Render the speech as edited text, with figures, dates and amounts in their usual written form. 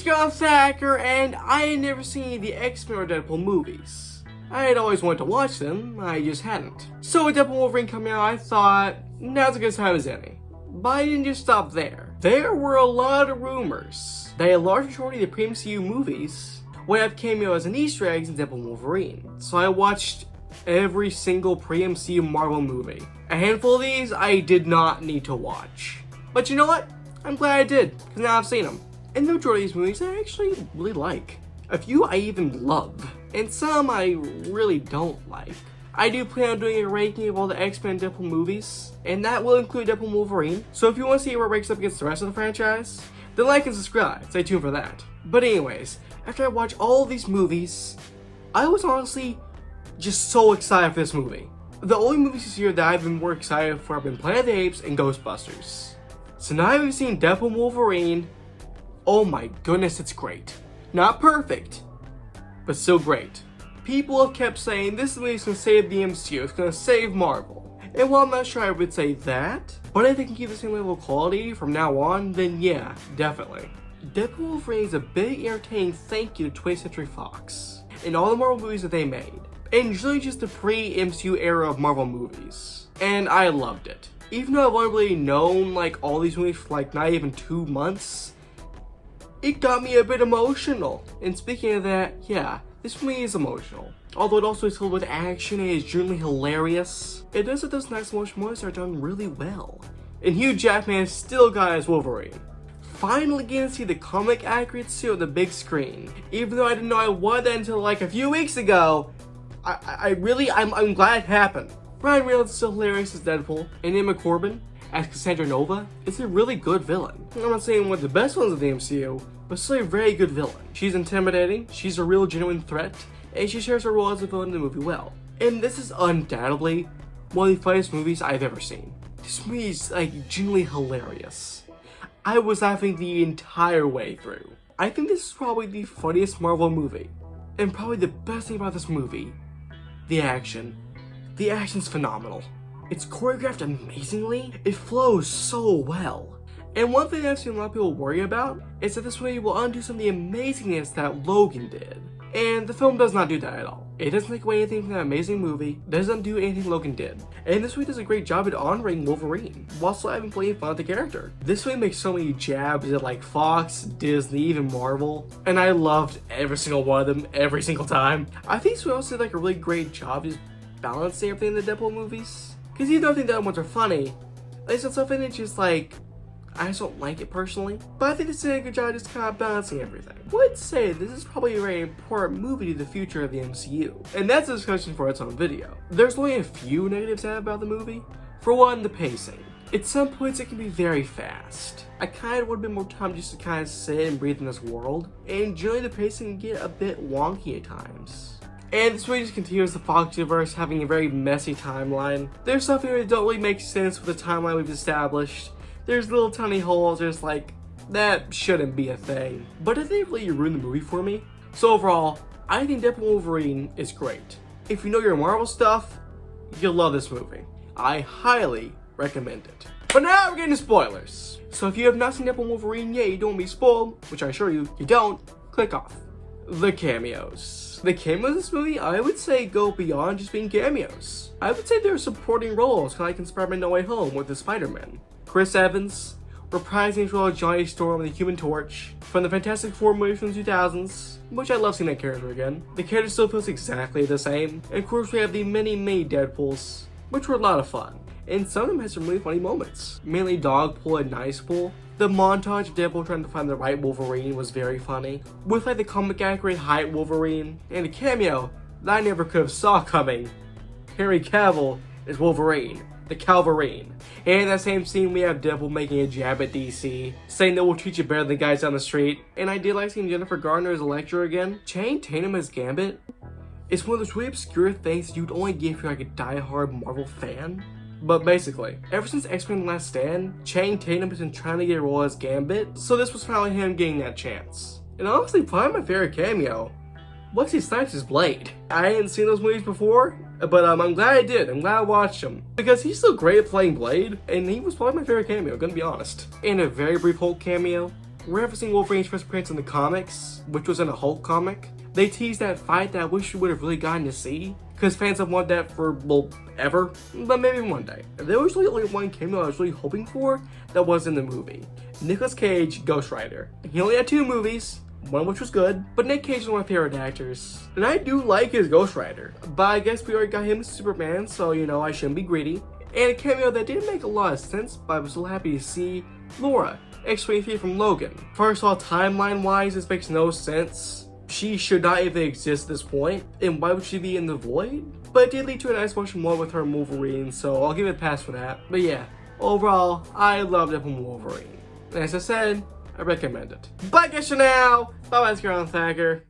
It's Graham Thacker, and I had never seen the X-Men or Deadpool movies. I had always wanted to watch them, I just hadn't. So with Deadpool Wolverine coming out, I thought, now's a good time as any. But I didn't just stop there. There were a lot of rumors that a large majority of the pre-MCU movies would have cameos and Easter eggs in Deadpool Wolverine. So I watched every single pre-MCU Marvel movie. A handful of these I did not need to watch. But you know what? I'm glad I did, because now I've seen them. And the majority of these movies I actually really like. A few I even love, and some I really don't like. I do plan on doing a ranking of all the X-Men and Deadpool movies, and that will include Deadpool Wolverine. So if you want to see where it ranks up against the rest of the franchise, then like and subscribe. Stay tuned for that. But anyways, after I watched all these movies, I was honestly just so excited for this movie. The only movies this year that I've been more excited for have been Planet of the Apes and Ghostbusters. So now we've seen Deadpool Wolverine. Oh my goodness, it's great. Not perfect, but still great. People have kept saying this movie's gonna save the MCU, it's gonna save Marvel. And while I'm not sure I would say that, but if they can keep the same level of quality from now on, then yeah, definitely. Deadpool Wolverine is a big entertaining thank you to 20th Century Fox and all the Marvel movies that they made. And really just the pre-MCU era of Marvel movies. And I loved it. Even though I've only really known like all these movies for like not even 2 months, it got me a bit emotional. And speaking of that, yeah, this movie is emotional. Although it also is filled with action and is genuinely hilarious, it does have those nice emotional moments that are done really well. And Hugh Jackman still got his Wolverine. Finally getting to see the comic accuracy on the big screen. Even though I didn't know I would until like a few weeks ago, I'm glad it happened. Ryan Reynolds is still hilarious as Deadpool, and Emma Corbin as Cassandra Nova is a really good villain. I'm not saying one of the best ones of the MCU, but still a very good villain. She's intimidating, she's a real genuine threat, and she shares her role as a villain in the movie well. And this is undoubtedly one of the funniest movies I've ever seen. This movie is like genuinely hilarious. I was laughing the entire way through. I think this is probably the funniest Marvel movie. And probably the best thing about this movie, the action. The action's phenomenal. It's choreographed amazingly. It flows so well. And one thing I've seen a lot of people worry about is that this movie will undo some of the amazingness that Logan did. And the film does not do that at all. It doesn't take away anything from that amazing movie, doesn't do anything Logan did. And this movie does a great job at honoring Wolverine, while still having plenty of fun with the character. This movie makes so many jabs at like Fox, Disney, even Marvel, and I loved every single one of them every single time. I think this movie also did like a really great job just balancing everything in the Deadpool movies. Because even though I think the other ones are funny, there's some stuff in it just like, I just don't like it personally, but I think this did a good job just kind of balancing everything. I would say this is probably a very important movie to the future of the MCU, and that's a discussion for its own video. There's only a few negatives I have about the movie. For one, the pacing. At some points it can be very fast. I kind of want a bit more time just to kind of sit and breathe in this world, and generally the pacing can get a bit wonky at times. And this movie just continues the Fox universe having a very messy timeline. There's stuff here that don't really make sense with the timeline we've established. There's little tiny holes, there's like, that shouldn't be a thing. But it didn't really ruin the movie for me. So overall, I think Deadpool Wolverine is great. If you know your Marvel stuff, you'll love this movie. I highly recommend it. But now we're getting to spoilers. So if you have not seen Deadpool Wolverine yet, you don't want to be spoiled, which I assure you, you don't, click off. The cameos. The cameos in this movie, I would say, go beyond just being cameos. I would say they're supporting roles, kind of like in Spider-Man No Way Home with the Spider-Man. Chris Evans, reprising his role as Johnny Storm and the Human Torch from the Fantastic Four movie from the 2000s, which I love seeing that character again. The character still feels exactly the same. And of course we have the many Deadpools, which were a lot of fun. And some of them had some really funny moments. Mainly Dogpool and Nicepool. The montage of Deadpool trying to find the right Wolverine was very funny. With like the comic accurate height Wolverine, and a cameo that I never could have saw coming. Henry Cavill is Wolverine. The Calverine. And in that same scene, we have Deadpool making a jab at DC, saying that we'll treat you better than the guys down the street. And I did like seeing Jennifer Garner as Elektra again. Channing Tatum as Gambit. It's one of those really obscure things that you'd only get if you're like a die-hard Marvel fan. But basically, ever since X-Men Last Stand, Channing Tatum has been trying to get a role as Gambit, so this was finally him getting that chance. And honestly, probably my favorite cameo, Wesley Snipes' Blade. I hadn't seen those movies before, but I'm glad I did. I'm glad I watched him. Because he's so great at playing Blade, and he was probably my favorite cameo, gonna be honest. In a very brief Hulk cameo, referencing Wolverine's first appearance in the comics, which was in a Hulk comic. They teased that fight that I wish we would have really gotten to see, because fans have wanted that for, well, ever, but maybe one day. There was really only one cameo I was really hoping for that was in the movie. Nicolas Cage, Ghost Rider. He only had 2 movies, one of which was good, but Nick Cage is one of my favorite actors. And I do like his Ghost Rider, but I guess we already got him as Superman, so you know, I shouldn't be greedy. And a cameo that didn't make a lot of sense, but I was so happy to see Laura, X-23 from Logan. First of all, timeline-wise, this makes no sense. She should not even exist at this point, and why would she be in the void? But it did lead to a nice motion more with her and Wolverine, so I'll give it a pass for that. But yeah, overall, I love Deadpool Wolverine. And as I said, I recommend it. Bye guys for now! Bye bye, Scarlet Thacker.